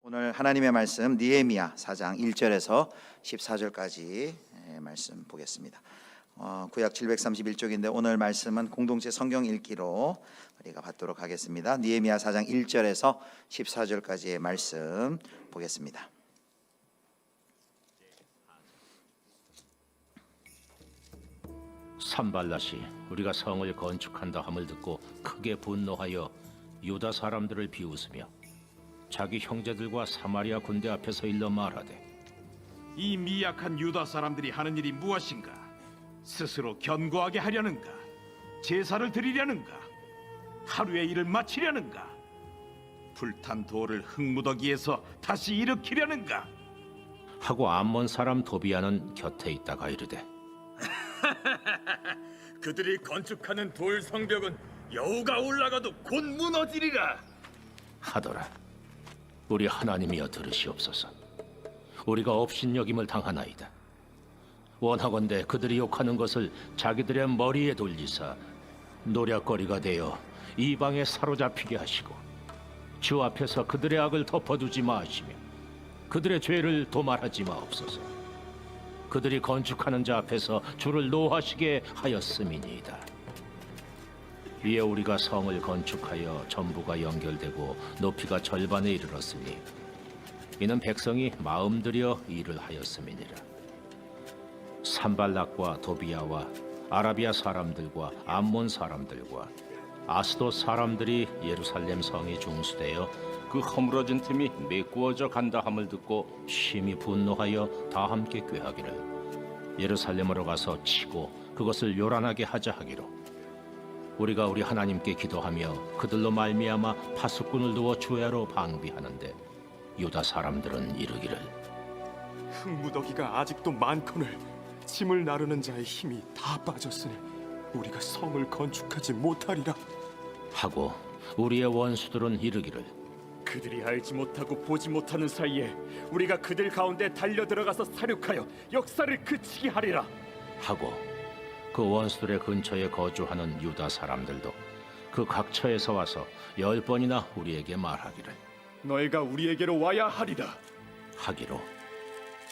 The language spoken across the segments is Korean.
오늘 하나님의 말씀 느헤미야 4장 1절에서 14절까지 말씀 보겠습니다. 구약 731쪽인데 오늘 말씀은 공동체 성경 읽기로 우리가 받도록 하겠습니다. 느헤미야 4장 1절에서 14절까지의 말씀 보겠습니다. 산발랏이 우리가 성을 건축한다 함을 듣고 크게 분노하여 유다 사람들을 비웃으며 자기 형제들과 사마리아 군대 앞에서 일러 말하되, 이 미약한 유다 사람들이 하는 일이 무엇인가? 스스로 견고하게 하려는가? 제사를 드리려는가? 하루의 일을 마치려는가? 불탄 돌을 흙무더기에서 다시 일으키려는가? 하고 암몬 사람 도비아는 곁에 있다가 이르되, 그들이 건축하는 돌 성벽은 여우가 올라가도 곧 무너지리라. 하더라. 우리 하나님이여 들으시옵소서. 우리가 업신여김을 당하나이다. 원하건대 그들이 욕하는 것을 자기들의 머리에 돌리사 노략거리가 되어 이방에 사로잡히게 하시고 주 앞에서 그들의 악을 덮어두지 마시며 그들의 죄를 도말하지 마옵소서. 그들이 건축하는 자 앞에서 주를 노하시게 하였음이니이다. 이에 우리가 성을 건축하여 전부가 연결되고 높이가 절반에 이르렀으니 이는 백성이 마음 들여 일을 하였음이니라. 산발락과 도비아와 아라비아 사람들과 암몬 사람들과 아스돗 사람들이 예루살렘 성이 중수되어 그 허물어진 틈이 메꾸어져 간다 함을 듣고 심히 분노하여 다 함께 꾀하기를 예루살렘으로 가서 치고 그것을 요란하게 하자 하기로 우리가 우리 하나님께 기도하며 그들로 말미암아 파수꾼을 두어 주야로 방비하는데 유다 사람들은 이르기를, 흙무더기가 아직도 많거늘 짐을 나르는 자의 힘이 다 빠졌으니 우리가 성을 건축하지 못하리라 하고 우리의 원수들은 이르기를, 그들이 알지 못하고 보지 못하는 사이에 우리가 그들 가운데 달려 들어가서 사륙하여 역사를 그치게 하리라 하고 그 원수들의 근처에 거주하는 유다 사람들도 그 각처에서 와서 10번이나 우리에게 말하기를, 너희가 우리에게로 와야 하리라 하기로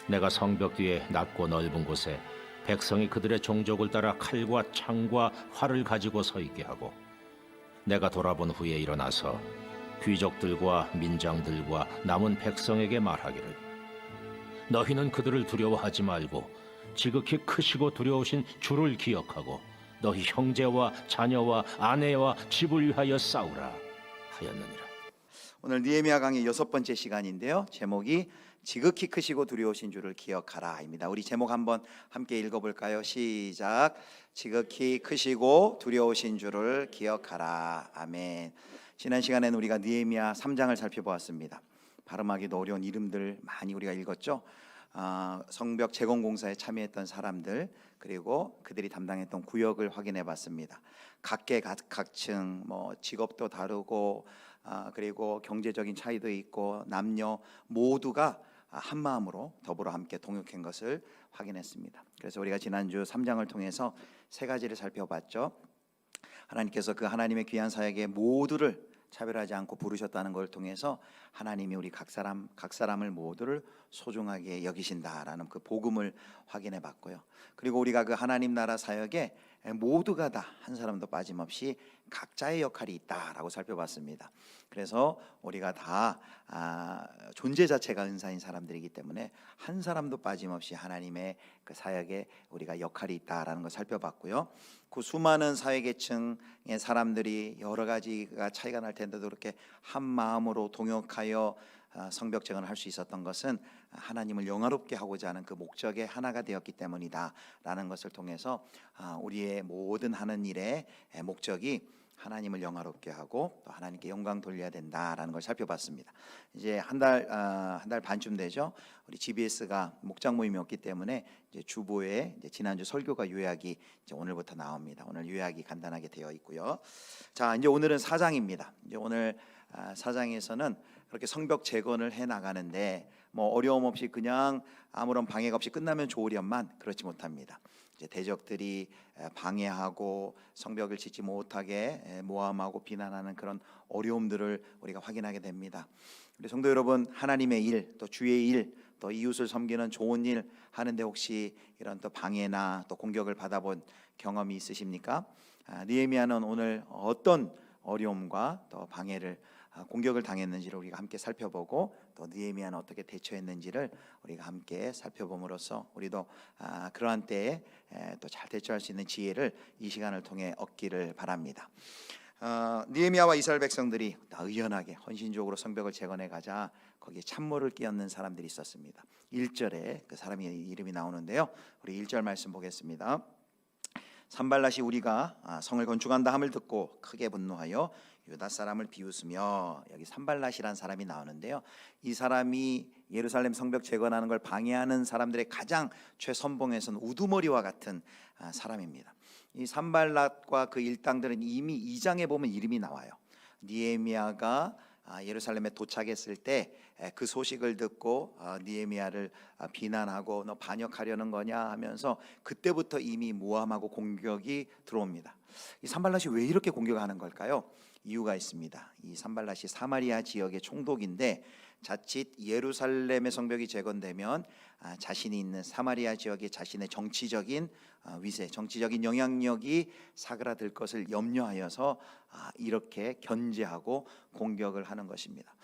내가 성벽 뒤에 낮고 넓은 곳에 백성이 그들의 종족을 따라 칼과 창과 활을 가지고 서 있게 하고 내가 돌아본 후에 일어나서 귀족들과 민장들과 남은 백성에게 말하기를, 너희는 그들을 두려워하지 말고 지극히 크시고 두려우신 주를 기억하고 너희 형제와 자녀와 아내와 집을 위하여 싸우라 하였느니라. 오늘 느헤미야 강의 6번째 시간인데요. 제목이 지극히 크시고 두려우신 주를 기억하라입니다. 우리 제목 한번 함께 읽어볼까요? 시작. 지극히 크시고 두려우신 주를 기억하라. 아멘. 지난 시간에는 우리가 느헤미야 3장을 살펴보았습니다. 발음하기도 어려운 이름들 많이 우리가 읽었죠. 성벽 재건 공사에 참여했던 사람들, 그리고 그들이 담당했던 구역을 확인해 봤습니다. 각계각층, 직업도 다르고 그리고 경제적인 차이도 있고 남녀 모두가 한 마음으로 더불어 함께 동역한 것을 확인했습니다. 그래서 우리가 지난주 3장을 통해서 세 가지를 살펴봤죠. 하나님께서 그 하나님의 귀한 사역에 모두를 차별하지 않고 부르셨다는 걸 통해서 하나님이 우리 각 사람을 모두를 소중하게 여기신다라는 그 복음을 확인해 봤고요. 그리고 우리가 그 하나님 나라 사역에 모두가 다 한 사람도 빠짐없이 각자의 역할이 있다라고 살펴봤습니다. 그래서 우리가 다 존재 자체가 은사인 사람들이기 때문에 한 사람도 빠짐없이 하나님의 그 사역에 우리가 역할이 있다라는 걸 살펴봤고요. 그 수많은 사회계층의 사람들이 여러 가지가 차이가 날 텐데도 그렇게 한 마음으로 동역하여 성벽 재건을 할 수 있었던 것은 하나님을 영화롭게 하고자 하는 그 목적의 하나가 되었기 때문이다라는 것을 통해서 우리의 모든 하는 일의 목적이 하나님을 영화롭게 하고 또 하나님께 영광 돌려야 된다라는 걸 살펴봤습니다. 이제 한 달 반쯤 되죠. 우리 GBS가 목장 모임이 없기 때문에 이제 주보에 이제 지난주 설교가 요약이 이제 오늘부터 나옵니다. 오늘 요약이 간단하게 되어 있고요. 자, 이제 오늘은 4장입니다. 이제 오늘 4장에서는 그렇게 성벽 재건을 해 나가는데 어려움 없이 그냥 아무런 방해가 없이 끝나면 좋으련만 그렇지 못합니다. 이제 대적들이 방해하고 성벽을 짓지 못하게 모함하고 비난하는 그런 어려움들을 우리가 확인하게 됩니다. 우리 성도 여러분, 하나님의 일, 또 주의 일, 또 이웃을 섬기는 좋은 일 하는데 혹시 이런 또 방해나 또 공격을 받아본 경험이 있으십니까? 느헤미야는 오늘 어떤 어려움과 또 방해를 공격을 당했는지를 우리가 함께 살펴보고 또 느헤미야는 어떻게 대처했는지를 우리가 함께 살펴봄으로써 우리도 그러한 때에 또 잘 대처할 수 있는 지혜를 이 시간을 통해 얻기를 바랍니다. 느헤미야와 이스라엘 백성들이 의연하게 헌신적으로 성벽을 재건해 가자 거기에 참모를 끼얹는 사람들이 있었습니다. 1절에 그 사람의 이름이 나오는데요, 우리 1절 말씀 보겠습니다. 산발랏이 우리가 성을 건축한다 함을 듣고 크게 분노하여 유다 사람을 비웃으며, 여기 산발랏이라는 사람이 나오는데요, 이 사람이 예루살렘 성벽 재건하는 걸 방해하는 사람들의 가장 최선봉에서는 우두머리와 같은 사람입니다. 이 산발랏과 그 일당들은 이미 2장에 보면 이름이 나와요. 느헤미야가 예루살렘에 도착했을 때 그 소식을 듣고 느헤미야를 비난하고 너 반역하려는 거냐 하면서 그때부터 이미 모함하고 공격이 들어옵니다. 이 산발랏이 왜 이렇게 공격하는 걸까요? 이유가 있습니다. 이 산발랏이 사마리아 지역의 총독인데 자칫 예루살렘의 성벽이 재건되면 자신이 있는 사마리아 지역의 자신의 정치적인 위세, 정치적인 영향력이 사그라들 것을 염려하여서 이렇게 견제하고 공격을 하는 것입니다.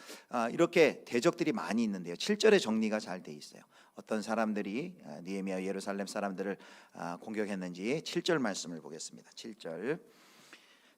이렇게 대적들이 많이 있는데요, 7절에 정리가 잘 돼 있어요. 어떤 사람들이 느헤미야 예루살렘 사람들을 공격했는지 7절 말씀을 보겠습니다. 7절,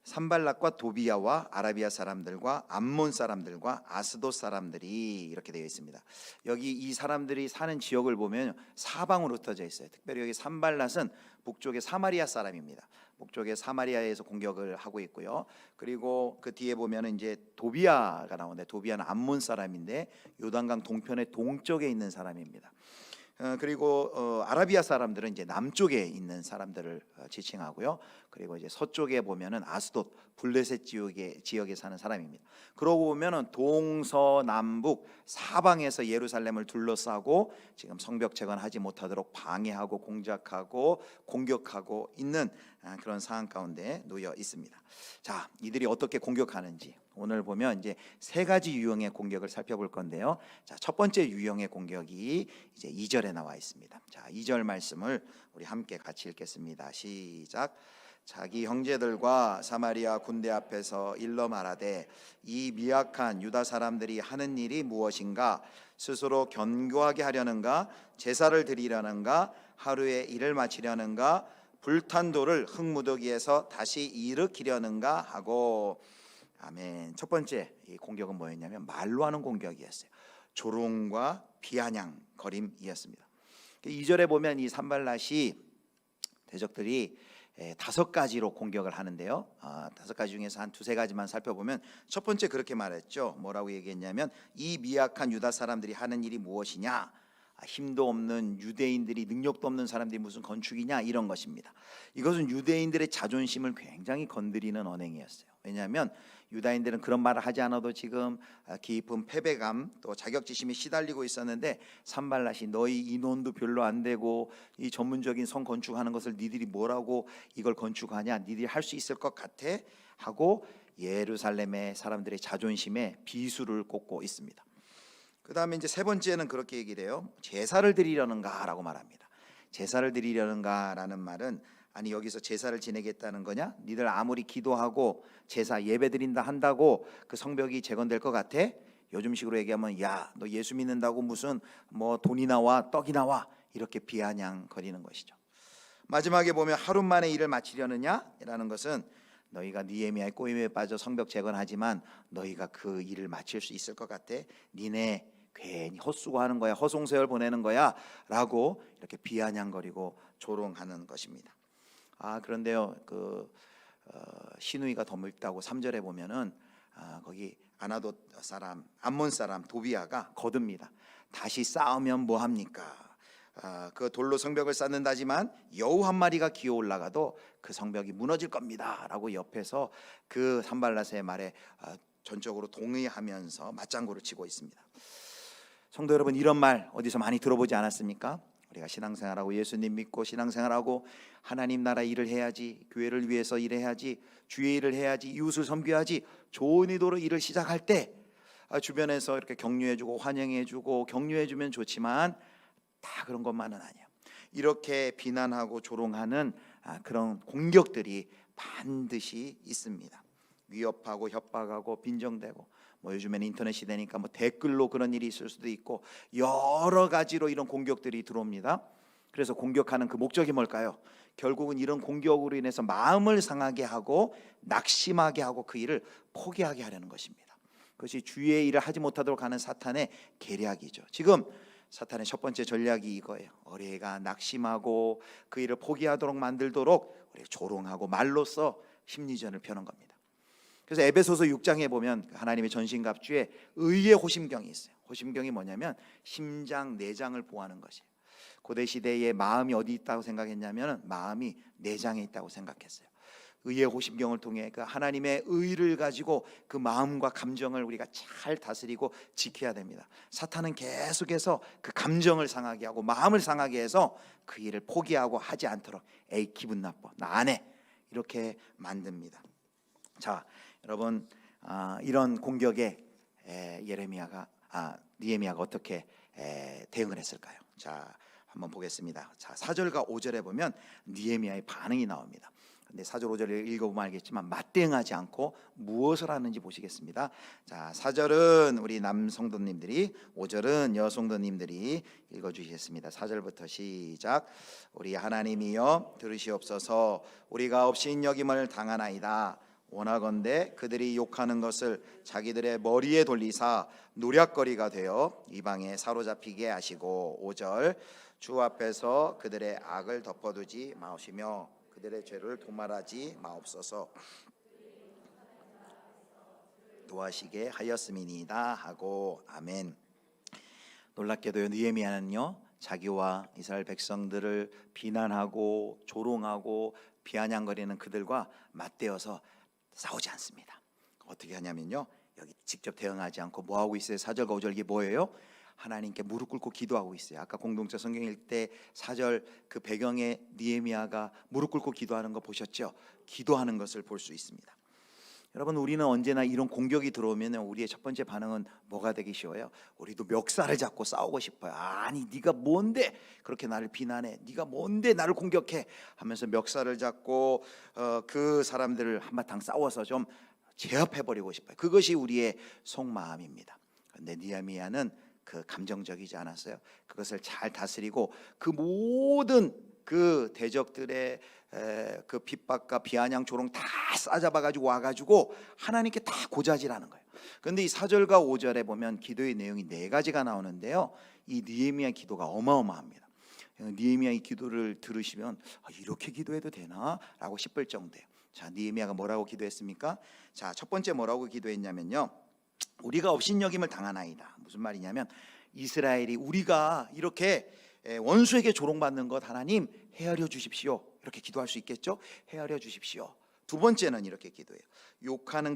산발랏과 도비야와 아라비아 사람들과 암몬 사람들과 아스돗 사람들이, 이렇게 되어 있습니다. 여기 이 사람들이 사는 지역을 보면 사방으로 흩어져 있어요. 특별히 여기 산발랏은 북쪽의 사마리아 사람입니다. 북쪽의 사마리아에서 공격을 하고 있고요. 그리고 그 뒤에 보면 이제 도비야가 나오는데, 도비야는 암몬 사람인데 요단강 동편의 동쪽에 있는 사람입니다. 그리고 아라비아 사람들은 이제 남쪽에 있는 사람들을 지칭하고요. 그리고 이제 서쪽에 보면은 아스돗 블레셋 지역에 사는 사람입니다. 그러고 보면은 동서남북 사방에서 예루살렘을 둘러싸고 지금 성벽 재건하지 못하도록 방해하고 공작하고 공격하고 있는 그런 상황 가운데 놓여 있습니다. 자, 이들이 어떻게 공격하는지 오늘 보면 이제 세 가지 유형의 공격을 살펴볼 건데요. 자, 첫 번째 유형의 공격이 이제 2절에 나와 있습니다. 자, 2절 말씀을 우리 함께 같이 읽겠습니다. 시작. 자기 형제들과 사마리아 군대 앞에서 일러 말하되 이 미약한 유다 사람들이 하는 일이 무엇인가? 스스로 견고하게 하려는가? 제사를 드리려는가? 하루에 일을 마치려는가? 불탄 돌을 흙무더기에서 다시 일으키려는가 하고. 아멘. 첫 번째 이 공격은 뭐였냐면 말로 하는 공격이었어요. 조롱과 비아냥 거림이었습니다. 2절에 보면 이 산발랏이 대적들이 5가지로 공격을 하는데요, 5가지 중에서 한 2-3가지만 살펴보면 첫 번째 그렇게 말했죠. 뭐라고 얘기했냐면 이 미약한 유다 사람들이 하는 일이 무엇이냐? 힘도 없는 유대인들이, 능력도 없는 사람들이 무슨 건축이냐, 이런 것입니다. 이것은 유대인들의 자존심을 굉장히 건드리는 언행이었어요. 왜냐하면 유다인들은 그런 말을 하지 않아도 지금 깊은 패배감 또 자격지심에 시달리고 있었는데, 산발랏이 너희 인원도 별로 안 되고 이 전문적인 성 건축하는 것을 니들이 뭐라고 이걸 건축하냐, 니들이 할 수 있을 것 같아 하고 예루살렘의 사람들의 자존심에 비수를 꽂고 있습니다. 그 다음에 이제 세 번째는 그렇게 얘기를 해요. 제사를 드리려는가 라고 말합니다. 제사를 드리려는가 라는 말은, 아니 여기서 제사를 지내겠다는 거냐? 니들 아무리 기도하고 제사 예배 드린다 한다고 그 성벽이 재건될 것 같아? 요즘식으로 얘기하면 야, 너 예수 믿는다고 무슨 뭐 돈이 나와 떡이 나와, 이렇게 비아냥거리는 것이죠. 마지막에 보면 하루 만에 일을 마치려느냐? 라는 것은 너희가 느헤미야의 꼬임에 빠져 성벽 재건하지만 너희가 그 일을 마칠 수 있을 것 같아? 니네 괜히 헛수고하는 거야, 허송세월 보내는 거야 라고 이렇게 비아냥거리고 조롱하는 것입니다. 그런데요, 시누이가 더 밉다고 3절에 보면은 거기 아나돗 사람, 암몬 사람 도비야가 거듭니다. 다시 싸우면 뭐 합니까? 그 돌로 성벽을 쌓는다지만 여우 한 마리가 기어 올라가도 그 성벽이 무너질 겁니다라고 옆에서 그 산발랏의 말에 전적으로 동의하면서 맞장구를 치고 있습니다. 성도 여러분, 이런 말 어디서 많이 들어보지 않았습니까? 우리가 신앙생활하고 예수님 믿고 신앙생활하고 하나님 나라 일을 해야지, 교회를 위해서 일해야지, 주의 일을 해야지, 이웃을 섬겨야지, 좋은 의도로 일을 시작할 때 주변에서 이렇게 격려해주고 환영해주고 격려해주면 좋지만 다 그런 것만은 아니에요. 이렇게 비난하고 조롱하는 그런 공격들이 반드시 있습니다. 위협하고 협박하고 빈정대고, 뭐 요즘에는 인터넷 시대니까 뭐 댓글로 그런 일이 있을 수도 있고 여러 가지로 이런 공격들이 들어옵니다. 그래서 공격하는 그 목적이 뭘까요? 결국은 이런 공격으로 인해서 마음을 상하게 하고 낙심하게 하고 그 일을 포기하게 하려는 것입니다. 그것이 주의 일을 하지 못하도록 하는 사탄의 계략이죠. 지금 사탄의 첫 번째 전략이 이거예요. 우리가 낙심하고 그 일을 포기하도록 만들도록 우리가 조롱하고 말로써 심리전을 펴는 겁니다. 그래서 에베소서 6장에 보면 하나님의 전신갑주에 의의 호심경이 있어요. 호심경이 뭐냐면 심장, 내장을 보호하는 것이에요. 고대 시대의 마음이 어디 있다고 생각했냐면 마음이 내장에 있다고 생각했어요. 의의 호심경을 통해 그 하나님의 의를 가지고 그 마음과 감정을 우리가 잘 다스리고 지켜야 됩니다. 사탄은 계속해서 그 감정을 상하게 하고 마음을 상하게 해서 그 일을 포기하고 하지 않도록 에이 기분 나빠 나 안 해 이렇게 만듭니다. 자, 여러분 이런 공격에 느헤미야가 어떻게 대응을 했을까요? 자, 한번 보겠습니다. 자, 4절과 5절에 보면 느헤미야의 반응이 나옵니다. 근데 4절 5절을 읽어보면 알겠지만 맞대응하지 않고 무엇을 하는지 보시겠습니다. 자, 4절은 우리 남성도님들이, 5절은 여성도님들이 읽어주시겠습니다. 4절부터 시작. 우리 하나님이여 들으시옵소서. 우리가 업신여김을 당하나이다. 원하건대 그들이 욕하는 것을 자기들의 머리에 돌리사 노략거리가 되어 이방에 사로잡히게 하시고, 5절 주 앞에서 그들의 악을 덮어두지 마시며 그들의 죄를 도말하지 마옵소서 도하시게 하였음이니이다 하고. 아멘. 놀랍게도 느헤미야는요 자기와 이스라엘 백성들을 비난하고 조롱하고 비아냥거리는 그들과 맞대어서 싸우지 않습니다. 어떻게 하냐면요, 여기 직접 대응하지 않고 뭐 하고 있어요? 4절과 5절 이게 뭐예요? 하나님께 무릎 꿇고 기도하고 있어요. 아까 공동체 성경 읽을 때 4절 그 배경에 느헤미야가 무릎 꿇고 기도하는 거 보셨죠? 기도하는 것을 볼 수 있습니다. 여러분, 우리는 언제나 이런 공격이 들어오면 우리의 첫 번째 반응은 뭐가 되기 쉬워요? 우리도 멱살을 잡고 싸우고 싶어요. 아니 네가 뭔데 그렇게 나를 비난해, 네가 뭔데 나를 공격해 하면서 멱살을 잡고 그 사람들을 한바탕 싸워서 좀 제압해버리고 싶어요. 그것이 우리의 속마음입니다. 그런데 느헤미야는 그 감정적이지 않았어요. 그것을 잘 다스리고 그 모든 그 대적들의 그 핍박과 비아냥 조롱 다 싸잡아가지고 와가지고 하나님께 다 고자질하는 거예요. 그런데 이 4절과 5절에 보면 기도의 내용이 4가지가 나오는데요, 이 느헤미야 기도가 어마어마합니다. 느헤미야의 기도를 들으시면 이렇게 기도해도 되나? 라고 싶을 정도예요. 자, 느헤미야가 뭐라고 기도했습니까? 자, 첫 번째 뭐라고 기도했냐면요, 우리가 업신여김을 당하나이다. 무슨 말이냐면 이스라엘이 우리가 이렇게 원수에게 조롱받는 것 하나님 헤아려 주십시오. 이렇게 기도할 수 있겠죠? 헤아려 주십시오. 두 번째는 이렇게 기도해요.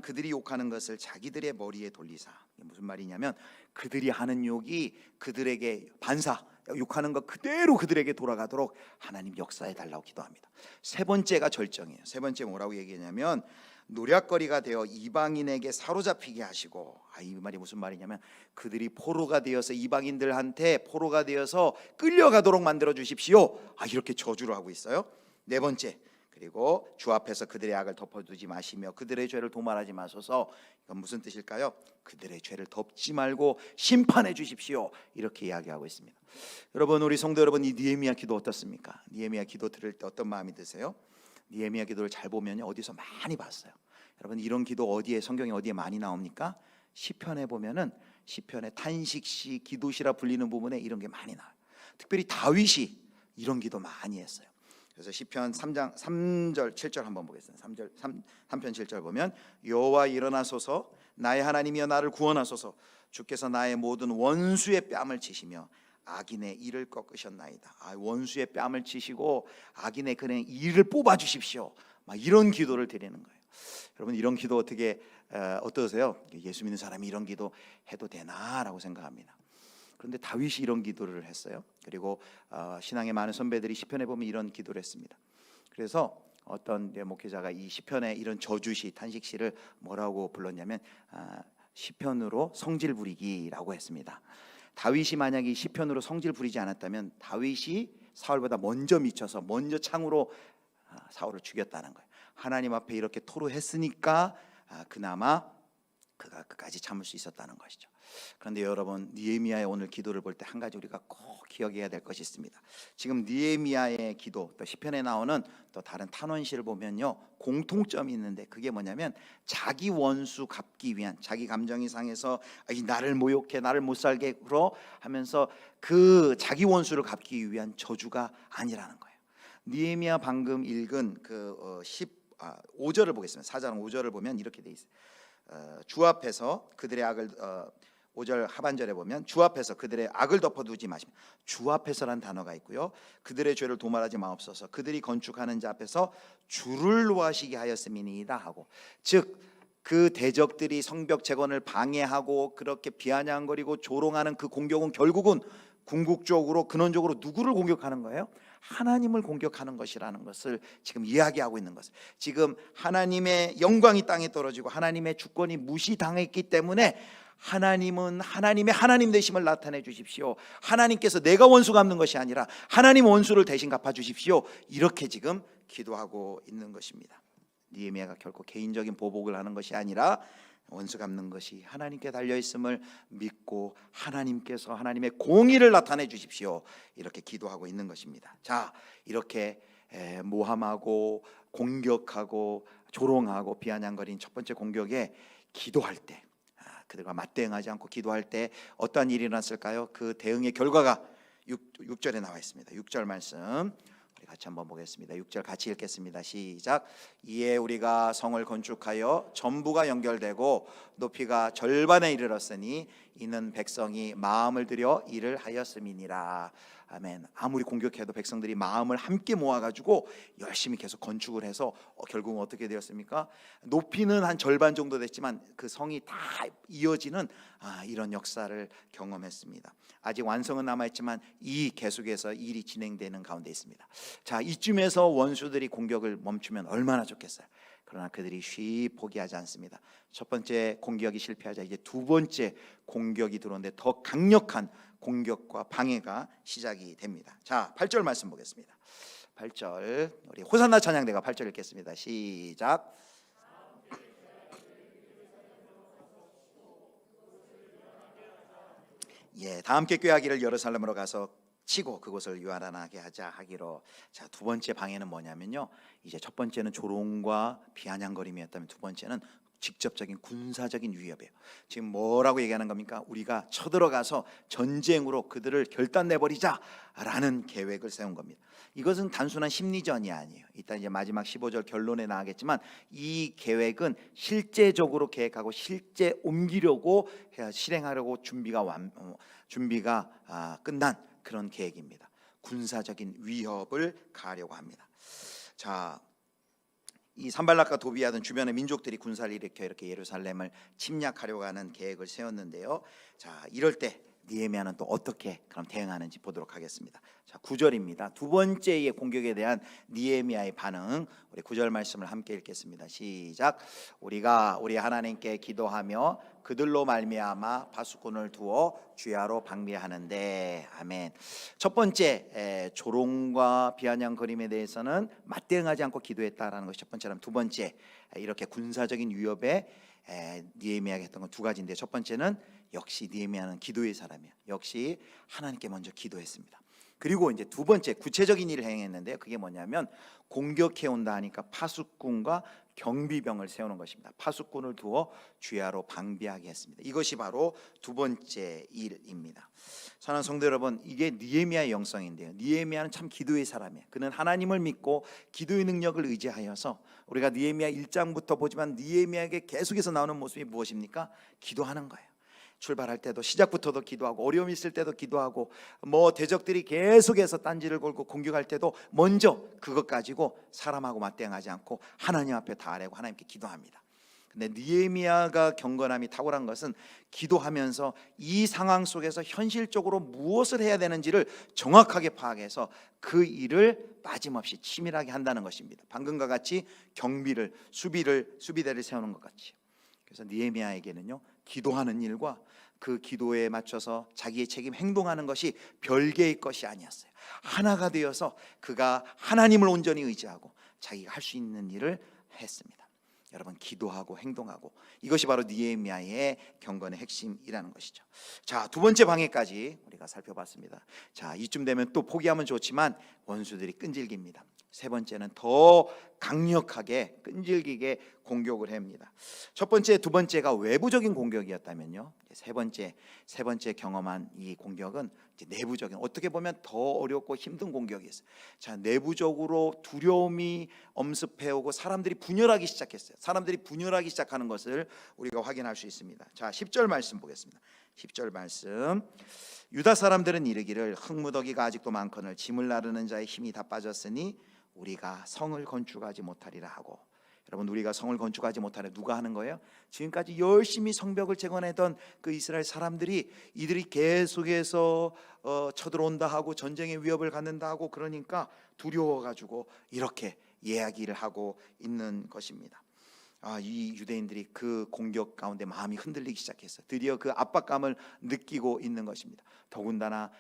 그들이 욕하는 것을 자기들의 머리에 돌리사. 무슨 말이냐면 그들이 하는 욕이 그들에게 욕하는 것 그대로 그들에게 돌아가도록 하나님 역사해 달라고 기도합니다. 세 번째가 절정이에요. 세 번째 뭐라고 얘기하냐면 노략거리가 되어 이방인에게 사로잡히게 하시고, 이 말이 무슨 말이냐면 그들이 포로가 되어서 이방인들한테 포로가 되어서 끌려가도록 만들어 주십시오. 이렇게 저주를 하고 있어요. 네 번째, 그리고 주 앞에서 그들의 악을 덮어두지 마시며 그들의 죄를 도말하지 마소서. 이건 무슨 뜻일까요? 그들의 죄를 덮지 말고 심판해 주십시오. 이렇게 이야기하고 있습니다. 여러분, 우리 성도 여러분, 이 느헤미야 기도 어떻습니까? 느헤미야 기도 들을 때 어떤 마음이 드세요? 느헤미야 기도를 잘 보면 어디서 많이 봤어요. 여러분, 이런 기도 어디에, 성경에 어디에 많이 나옵니까? 시편에 보면은 시편의 탄식시, 기도시라 불리는 부분에 이런 게 많이 나와요. 특별히 다윗이 이런 기도 많이 했어요. 그래서 시편 3장 3절 7절 한번 보겠습니다. 3편 7절 보면 여호와 일어나소서, 나의 하나님이여 나를 구원하소서. 주께서 나의 모든 원수의 뺨을 치시며 악인의 이를 꺾으셨나이다. 원수의 뺨을 치시고 악인의 그의 이를 뽑아 주십시오. 이런 기도를 드리는 거예요. 여러분, 이런 기도 어떠세요? 예수 믿는 사람이 이런 기도 해도 되나라고 생각합니다. 그런데 다윗이 이런 기도를 했어요. 그리고 신앙의 많은 선배들이 시편에 보면 이런 기도를 했습니다. 그래서 어떤 목회자가 이 시편에 이런 저주시 탄식시를 뭐라고 불렀냐면 시편으로 성질 부리기라고 했습니다. 다윗이 만약에 이 시편으로 성질 부리지 않았다면 다윗이 사울보다 먼저 미쳐서 먼저 창으로 사울을 죽였다는 거예요. 하나님 앞에 이렇게 토로했으니까 그나마 그가 끝까지 참을 수 있었다는 것이죠. 그런데 여러분, 느헤미야의 오늘 기도를 볼 때 한 가지 우리가 꼭 기억해야 될 것이 있습니다. 지금 느헤미야의 기도, 또 시편에 나오는 또 다른 탄원시를 보면요, 공통점이 있는데 그게 뭐냐면 자기 원수 갚기 위한, 자기 감정이 상해서 나를 모욕해, 나를 못 살게 굴어 하면서 그 자기 원수를 갚기 위한 저주가 아니라는 거예요. 느헤미야 방금 읽은 그 5절을 보겠습니다. 4장 5절을 보면 이렇게 돼 있어요. 주 앞에서 그들의 악을 5절 하반절에 보면 주 앞에서 그들의 악을 덮어두지 마시며, 주 앞에서란 단어가 있고요, 그들의 죄를 도말하지 마옵소서. 그들이 건축하는 자 앞에서 주를 노하시게 하였음이니이다 하고, 즉 그 대적들이 성벽 재건을 방해하고 그렇게 비아냥거리고 조롱하는 그 공격은 결국은 궁극적으로 근원적으로 누구를 공격하는 거예요? 하나님을 공격하는 것이라는 것을 지금 이야기하고 있는 것을, 지금 하나님의 영광이 땅에 떨어지고 하나님의 주권이 무시당했기 때문에 하나님은 하나님의 하나님 되심을 나타내 주십시오. 하나님께서 내가 원수 갚는 것이 아니라 하나님 원수를 대신 갚아 주십시오. 이렇게 지금 기도하고 있는 것입니다. 느헤미야가 결코 개인적인 보복을 하는 것이 아니라 원수 갚는 것이 하나님께 달려있음을 믿고 하나님께서 하나님의 공의를 나타내 주십시오. 이렇게 기도하고 있는 것입니다. 자, 이렇게 모함하고 공격하고 조롱하고 비아냥거린 첫 번째 공격에 기도할 때, 그들과 맞대응하지 않고 기도할 때 어떠한 일이 일어났을까요? 그 대응의 결과가 6절에 나와 있습니다. 6절 말씀 우리 같이 한번 보겠습니다. 6절 같이 읽겠습니다. 시작. 이에 우리가 성을 건축하여 전부가 연결되고 높이가 절반에 이르렀으니 이는 백성이 마음을 들여 일을 하였음이니라. 아멘. 아무리 공격해도 백성들이 마음을 함께 모아가지고 열심히 계속 건축을 해서 결국은 어떻게 되었습니까? 높이는 한 절반 정도 됐지만 그 성이 다 이어지는 이런 역사를 경험했습니다. 아직 완성은 남아있지만 이 계속해서 일이 진행되는 가운데 있습니다. 자, 이쯤에서 원수들이 공격을 멈추면 얼마나 좋겠어요. 그러나 그들이 쉬이 포기하지 않습니다. 첫 번째 공격이 실패하자 이제 두 번째 공격이 들어오는데 더 강력한 공격과 방해가 시작이 됩니다. 자, 8절 말씀 보겠습니다. 8절 우리 호산나 찬양대가 8절 읽겠습니다. 시작. 다 함께 꾀하기를 예루살렘으로 가서 치고 그곳을 유한하게 하자 하기로. 자, 두 번째 방해는 뭐냐면요, 이제 첫 번째는 조롱과 비아냥거림이었다면 두 번째는 직접적인 군사적인 위협이에요. 지금 뭐라고 얘기하는 겁니까? 우리가 쳐들어가서 전쟁으로 그들을 결단내버리자라는 계획을 세운 겁니다. 이것은 단순한 심리전이 아니에요. 이따 이제 마지막 15절 결론에 나가겠지만 이 계획은 실제적으로 계획하고 실제 옮기려고 실행하려고 준비가 끝난 그런 계획입니다. 군사적인 위협을 가하려고 합니다. 자, 이 산발락과 도비아 등 주변의 민족들이 군사를 일으켜 이렇게 예루살렘을 침략하려고 하는 계획을 세웠는데요. 자, 이럴 때 느헤미야는 또 어떻게 그럼 대응하는지 보도록 하겠습니다. 자, 9절입니다. 두 번째의 공격에 대한 느헤미야의 반응, 우리 9절 말씀을 함께 읽겠습니다. 시작. 우리가 우리 하나님께 기도하며 그들로 말미암아 파수꾼을 두어 주야로 방비하는데. 아멘. 첫 번째 조롱과 비아냥거림에 대해서는 맞대응하지 않고 기도했다라는 것이 첫 번째라면, 두 번째 이렇게 군사적인 위협에 느헤미야가 했던 건 두 가지인데, 첫 번째는 역시 느헤미야는 기도의 사람이에요. 역시 하나님께 먼저 기도했습니다. 그리고 이제 두 번째 구체적인 일을 행했는데요. 그게 뭐냐면 공격해 온다 하니까 파수꾼과 경비병을 세우는 것입니다. 파수꾼을 두어 주야로 방비하게 했습니다. 이것이 바로 두 번째 일입니다. 사랑하는 성도 여러분, 이게 느헤미야의 영성인데요. 느헤미야는 참 기도의 사람이에요. 그는 하나님을 믿고 기도의 능력을 의지하여서, 우리가 느헤미야 1장부터 보지만 느헤미야에게 계속해서 나오는 모습이 무엇입니까? 기도하는 거예요. 출발할 때도, 시작부터도 기도하고, 어려움이 있을 때도 기도하고, 대적들이 계속해서 딴지를 걸고 공격할 때도 먼저 그것 가지고 사람하고 맞대응하지 않고 하나님 앞에 다 아뢰고 하나님께 기도합니다. 근데 느헤미야가 경건함이 탁월한 것은 기도하면서 이 상황 속에서 현실적으로 무엇을 해야 되는지를 정확하게 파악해서 그 일을 빠짐없이 치밀하게 한다는 것입니다. 방금과 같이 경비를 수비대를 세우는 것 같이. 그래서 느헤미야에게는요, 기도하는 일과 그 기도에 맞춰서 자기의 책임 행동하는 것이 별개의 것이 아니었어요. 하나가 되어서 그가 하나님을 온전히 의지하고 자기가 할 수 있는 일을 했습니다. 여러분, 기도하고 행동하고, 이것이 바로 느헤미야의 경건의 핵심이라는 것이죠. 자, 두 번째 방해까지 우리가 살펴봤습니다. 자, 이쯤 되면 또 포기하면 좋지만 원수들이 끈질깁니다. 세 번째는 더 강력하게 끈질기게 공격을 합니다. 첫 번째, 두 번째가 외부적인 공격이었다면요, 세 번째 경험한 이 공격은 이제 내부적인, 어떻게 보면 더 어렵고 힘든 공격이었어요. 자, 내부적으로 두려움이 엄습해오고 사람들이 분열하기 시작했어요. 사람들이 분열하기 시작하는 것을 우리가 확인할 수 있습니다. 자, 10절 말씀 보겠습니다. 10절 말씀. 유다 사람들은 이르기를 흙무더기가 아직도 많거늘 짐을 나르는 자의 힘이 다 빠졌으니 우리가 성을 건축하지 못하리라 하고. 여러분, 우리가 성을 건축하지 못하려 누가 하는 거예요? 지금까지 열심히 성벽을 재건했던 그 이스라엘 사람들이, 이들이 계속해서 쳐들어온다 하고 전쟁의 위협을 갖는다 하고 그러니까 두려워가지고 이렇게 이야기를 하고 있는 것입니다. 이 유대인들이 그 공격 가운데 마음이 흔들리기 시작했어요. 드디어 그 압박감을 느끼고 있는 것입니다. 더군다나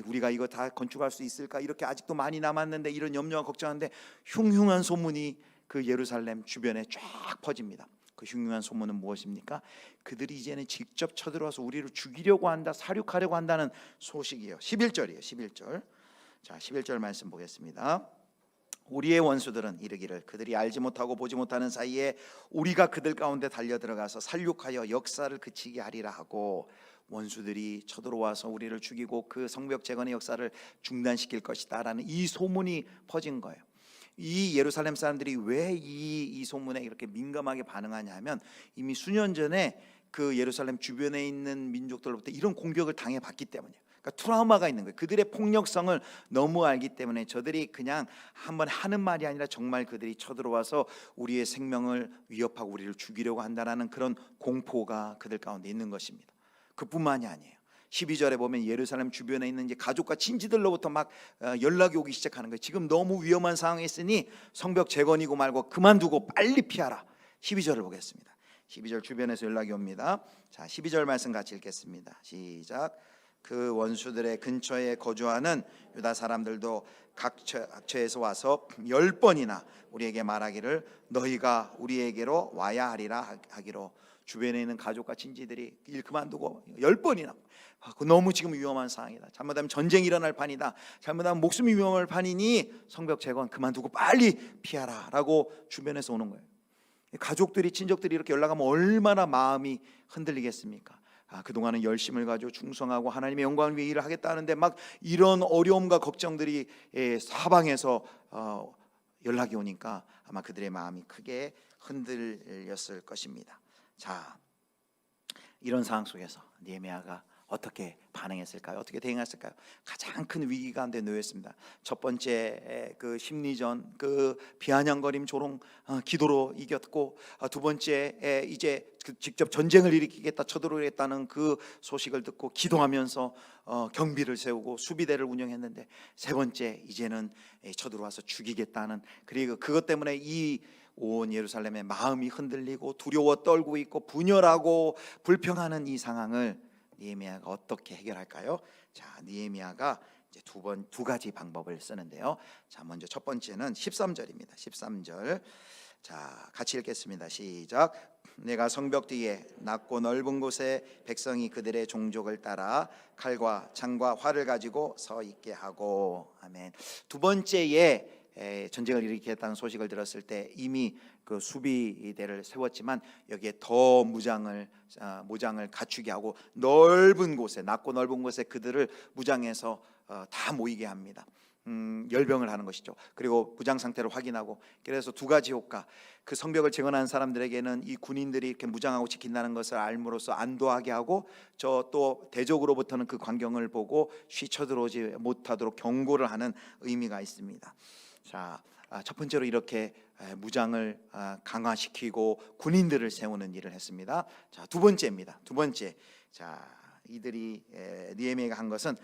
우리가 이거 다 건축할 수 있을까? 이렇게 아직도 많이 남았는데, 이런 염려와 걱정하는데 흉흉한 소문이 그 예루살렘 주변에 쫙 퍼집니다. 그 흉흉한 소문은 무엇입니까? 그들이 이제는 직접 쳐들어와서 우리를 죽이려고 한다, 살육하려고 한다는 소식이에요. 11절이에요. 11절. 자, 11절 말씀 보겠습니다. 우리의 원수들은 이르기를 그들이 알지 못하고 보지 못하는 사이에 우리가 그들 가운데 달려들어가서 살육하여 역사를 그치게 하리라 하고. 원수들이 쳐들어와서 우리를 죽이고 그 성벽 재건의 역사를 중단시킬 것이다 라는 이 소문이 퍼진 거예요. 이 예루살렘 사람들이 왜 이 소문에 이렇게 민감하게 반응하냐면, 이미 수년 전에 그 예루살렘 주변에 있는 민족들로부터 이런 공격을 당해봤기 때문이에요. 그러니까 트라우마가 있는 거예요. 그들의 폭력성을 너무 알기 때문에 저들이 그냥 한번 하는 말이 아니라 정말 그들이 쳐들어와서 우리의 생명을 위협하고 우리를 죽이려고 한다는 그런 공포가 그들 가운데 있는 것입니다. 그뿐만이 아니에요. 12절에 보면 예루살렘 주변에 있는 이제 가족과 친지들로부터 막 연락이 오기 시작하는 거예요. 지금 너무 위험한 상황에 있으니 성벽 재건이고 말고 그만두고 빨리 피하라. 12절을 보겠습니다. 12절 주변에서 연락이 옵니다. 자, 12절 말씀 같이 읽겠습니다. 시작. 그 원수들의 근처에 거주하는 유다 사람들도 각처에서 와서 10번이나 우리에게 말하기를 너희가 우리에게로 와야 하리라 하기로. 주변에 있는 가족과 친지들이 일 그만두고 10번이나, 너무 지금 위험한 상황이다, 잘못하면 전쟁이 일어날 판이다, 잘못하면 목숨이 위험할 판이니 성벽 재건 그만두고 빨리 피하라 라고 주변에서 오는 거예요. 가족들이, 친족들이 이렇게 연락하면 얼마나 마음이 흔들리겠습니까? 그동안은 열심을 가지고 충성하고 하나님의 영광을 위해 일을 하겠다 하는데 막 이런 어려움과 걱정들이 사방에서 연락이 오니까 아마 그들의 마음이 크게 흔들렸을 것입니다. 자, 이런 상황 속에서 느헤미야가 어떻게 반응했을까요? 어떻게 대응했을까요? 가장 큰 위기 가운데 놓였습니다. 첫 번째 그 심리전, 그 비아냥거림 조롱 기도로 이겼고, 두 번째 이제 직접 전쟁을 일으키겠다, 쳐들어오겠다는 그 소식을 듣고 기도하면서 경비를 세우고 수비대를 운영했는데, 세 번째 이제는 쳐들어와서 죽이겠다는, 그리고 그것 때문에 온 예루살렘의 마음이 흔들리고 두려워 떨고 있고 분열하고 불평하는 이 상황을 느헤미야가 어떻게 해결할까요? 자, 느헤미야가 이제 두 가지 방법을 쓰는데요. 자, 먼저 첫 번째는 13절입니다. 13절. 자, 같이 읽겠습니다. 시작. 내가 성벽 뒤에 낮고 넓은 곳에 백성이 그들의 종족을 따라 칼과 창과 활을 가지고 서 있게 하고. 아멘. 두 번째에 전쟁을 일으키겠다는 소식을 들었을 때 이미 그 수비대를 세웠지만 여기에 더 모장을 갖추게 하고 넓은 곳에, 낮고 넓은 곳에 그들을 무장해서 다 모이게 합니다. 열병을 하는 것이죠. 그리고 무장 상태를 확인하고, 그래서 두 가지 효과. 그 성벽을 재건한 사람들에게는 이 군인들이 이렇게 무장하고 지킨다는 것을 알므로써 안도하게 하고, 저 또 대적으로부터는 그 광경을 보고 쉬쳐들어오지 못하도록 경고를 하는 의미가 있습니다. 자, 첫 번째로 이렇게 무장을 강화시키고 군인들을 세우는 일을 했습니다. 자, 두 번째입니다. 두 번째, 자, 이들이 느헤미야가 한 것은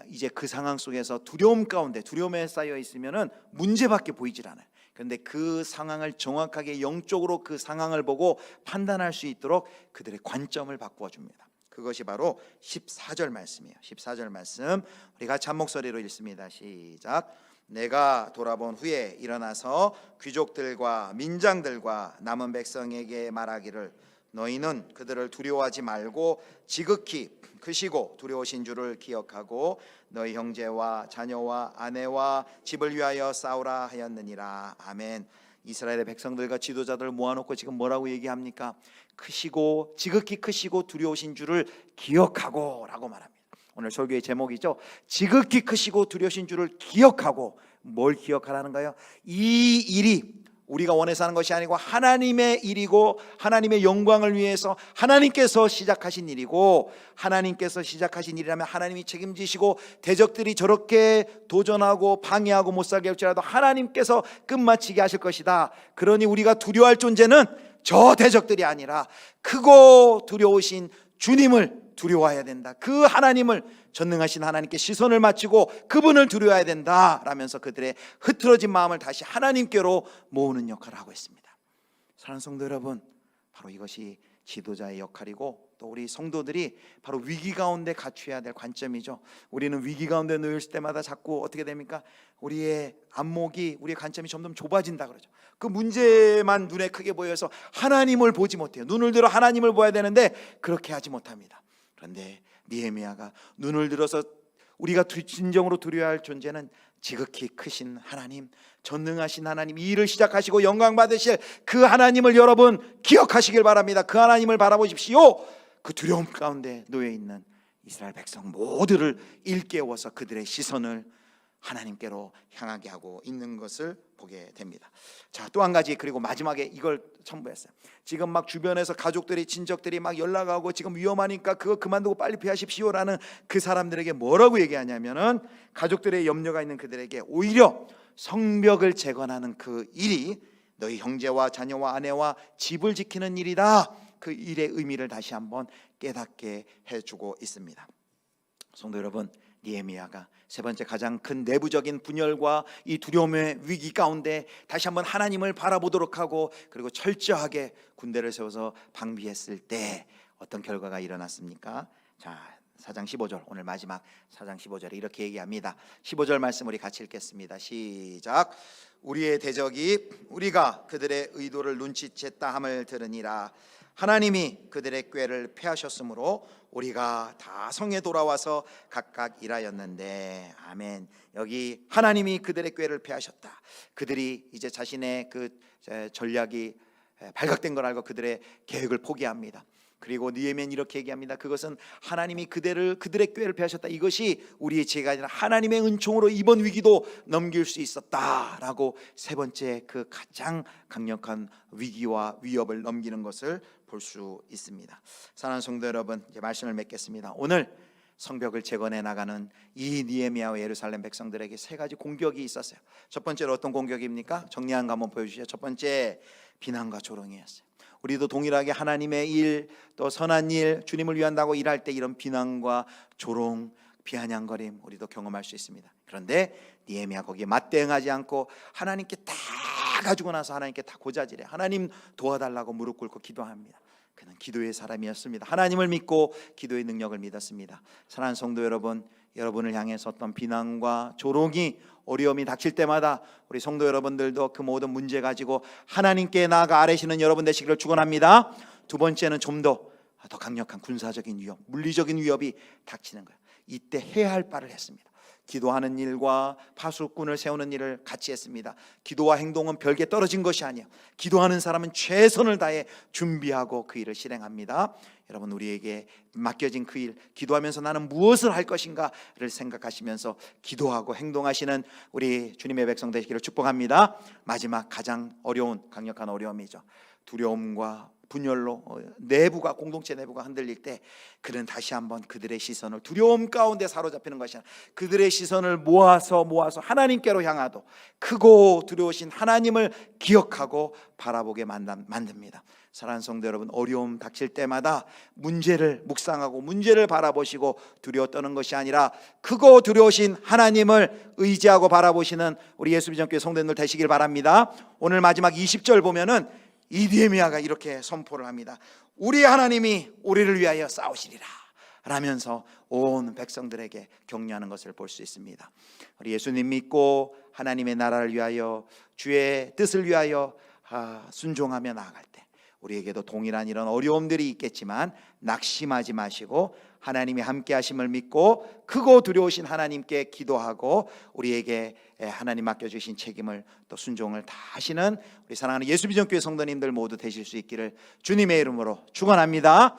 이제 그 상황 속에서 두려움 가운데, 두려움에 쌓여 있으면은 문제밖에 보이질 않아요. 그런데 그 상황을 정확하게 영적으로 그 상황을 보고 판단할 수 있도록 그들의 관점을 바꾸어 줍니다. 그것이 바로 14절 말씀이에요. 14절 말씀 우리 같이 한 목소리로 읽습니다. 시작. 내가 돌아본 후에 일어나서 귀족들과 민장들과 남은 백성에게 말하기를 너희는 그들을 두려워하지 말고 지극히 크시고 두려우신 줄을 기억하고 너희 형제와 자녀와 아내와 집을 위하여 싸우라 하였느니라. 아멘. 이스라엘의 백성들과 지도자들을 모아놓고 지금 뭐라고 얘기합니까? 크시고 지극히 크시고 두려우신 줄을 기억하고 라고 말합니다. 오늘 설교의 제목이죠. 지극히 크시고 두려우신 줄을 기억하고. 뭘 기억하라는 거예요? 이 일이 우리가 원해서 하는 것이 아니고 하나님의 일이고 하나님의 영광을 위해서 하나님께서 시작하신 일이고, 하나님께서 시작하신 일이라면 하나님이 책임지시고 대적들이 저렇게 도전하고 방해하고 못 살게 할지라도 하나님께서 끝마치게 하실 것이다. 그러니 우리가 두려워할 존재는 저 대적들이 아니라 크고 두려우신 주님을 두려워해야 된다. 그 하나님을, 전능하신 하나님께 시선을 맞추고 그분을 두려워해야 된다 라면서 그들의 흐트러진 마음을 다시 하나님께로 모으는 역할을 하고 있습니다. 사랑하는 성도 여러분, 바로 이것이 지도자의 역할이고 또 우리 성도들이 바로 위기 가운데 갖춰야 될 관점이죠. 우리는 위기 가운데 놓일 때마다 자꾸 어떻게 됩니까? 우리의 안목이, 우리의 관점이 점점 좁아진다 그러죠. 그 문제만 눈에 크게 보여서 하나님을 보지 못해요. 눈을 들어 하나님을 봐야 되는데 그렇게 하지 못합니다. 그런데 느헤미야가 눈을 들어서 우리가 진정으로 두려워할 존재는 지극히 크신 하나님, 전능하신 하나님, 이 일을 시작하시고 영광 받으실 그 하나님을 여러분 기억하시길 바랍니다. 그 하나님을 바라보십시오. 그 두려움 가운데 놓여 있는 이스라엘 백성 모두를 일깨워서 그들의 시선을 하나님께로 향하게 하고 있는 것을 보게 됩니다. 자, 또 한 가지, 그리고 마지막에 이걸 첨부했어요. 지금 막 주변에서 가족들이, 친척들이 막 연락하고 지금 위험하니까 그거 그만두고 빨리 피하십시오라는 그 사람들에게 뭐라고 얘기하냐면은, 가족들의 염려가 있는 그들에게 오히려 성벽을 재건하는 그 일이 너희 형제와 자녀와 아내와 집을 지키는 일이다. 그 일의 의미를 다시 한번 깨닫게 해주고 있습니다. 성도 여러분, 느헤미야가 세 번째 가장 큰 내부적인 분열과 이 두려움의 위기 가운데 다시 한번 하나님을 바라보도록 하고 그리고 철저하게 군대를 세워서 방비했을 때 어떤 결과가 일어났습니까? 자, 4장 15절, 오늘 마지막 4장 15절에 이렇게 얘기합니다. 15절 말씀 우리 같이 읽겠습니다. 시작. 우리의 대적이 우리가 그들의 의도를 눈치챘다 함을 들으니라. 하나님이 그들의 꾀를 패하셨으므로 우리가 다 성에 돌아와서 각각 일하였는데. 아멘. 여기 하나님이 그들의 꾀를 패하셨다. 그들이 이제 자신의 그 전략이 발각된 걸 알고 그들의 계획을 포기합니다. 그리고 느헤미야는 이렇게 얘기합니다. 그것은 하나님이 그들의 꾀를 패하셨다. 이것이 우리의 지혜가 아니라 하나님의 은총으로 이번 위기도 넘길 수 있었다라고 세 번째 그 가장 강력한 위기와 위협을 넘기는 것을 볼 수 있습니다. 사랑하는 성도 여러분, 이제 말씀을 맺겠습니다. 오늘 성벽을 재건해 나가는 이 느헤미야와 예루살렘 백성들에게 세 가지 공격이 있었어요. 첫 번째로 어떤 공격입니까? 정리한 거 한번 보여주시죠. 첫 번째, 비난과 조롱이었어요. 우리도 동일하게 하나님의 일, 또 선한 일, 주님을 위한다고 일할 때 이런 비난과 조롱, 비아냥거림 우리도 경험할 수 있습니다. 그런데 느헤미야 거기에 맞대응하지 않고 하나님께 다 가지고 나서 하나님께 다 고자질해. 하나님 도와달라고 무릎 꿇고 기도합니다. 그는 기도의 사람이었습니다. 하나님을 믿고 기도의 능력을 믿었습니다. 사랑하는 성도 여러분, 여러분을 향해서 어떤 비난과 조롱이, 어려움이 닥칠 때마다 우리 성도 여러분들도 그 모든 문제 가지고 하나님께 나아가 아뢰시는 여러분 되시기를 축원합니다. 두 번째는 좀 더 강력한 군사적인 위협, 물리적인 위협이 닥치는 거예요. 이때 해야 할 바를 했습니다. 기도하는 일과 파수꾼을 세우는 일을 같이 했습니다. 기도와 행동은 별개 떨어진 것이 아니에요. 기도하는 사람은 최선을 다해 준비하고 그 일을 실행합니다. 여러분, 우리에게 맡겨진 그 일, 기도하면서 나는 무엇을 할 것인가를 생각하시면서 기도하고 행동하시는 우리 주님의 백성 되시기를 축복합니다. 마지막 가장 어려운 강력한 어려움이죠. 두려움과 분열로 내부가 공동체 내부가 흔들릴 때 그는 다시 한번 그들의 시선을 두려움 가운데 사로잡히는 것이 아니라 그들의 시선을 모아서 하나님께로 향하도 크고 두려우신 하나님을 기억하고 바라보게 만듭니다. 사랑하는 성도 여러분, 어려움 닥칠 때마다 문제를 묵상하고 문제를 바라보시고 두려워 떠는 것이 아니라 크고 두려우신 하나님을 의지하고 바라보시는 우리 예수비전교회 성도님들 되시길 바랍니다. 오늘 마지막 20절 보면은 이 느헤미야가 이렇게 선포를 합니다. 우리 하나님이 우리를 위하여 싸우시리라 라면서 온 백성들에게 격려하는 것을 볼 수 있습니다. 우리 예수님 믿고 하나님의 나라를 위하여 주의 뜻을 위하여 순종하며 나아갈 때 우리에게도 동일한 이런 어려움들이 있겠지만 낙심하지 마시고 하나님이 함께 하심을 믿고 크고 두려우신 하나님께 기도하고 우리에게 하나님 맡겨주신 책임을 또 순종을 다 하시는 우리 사랑하는 예수비전교회 성도님들 모두 되실 수 있기를 주님의 이름으로 축원합니다.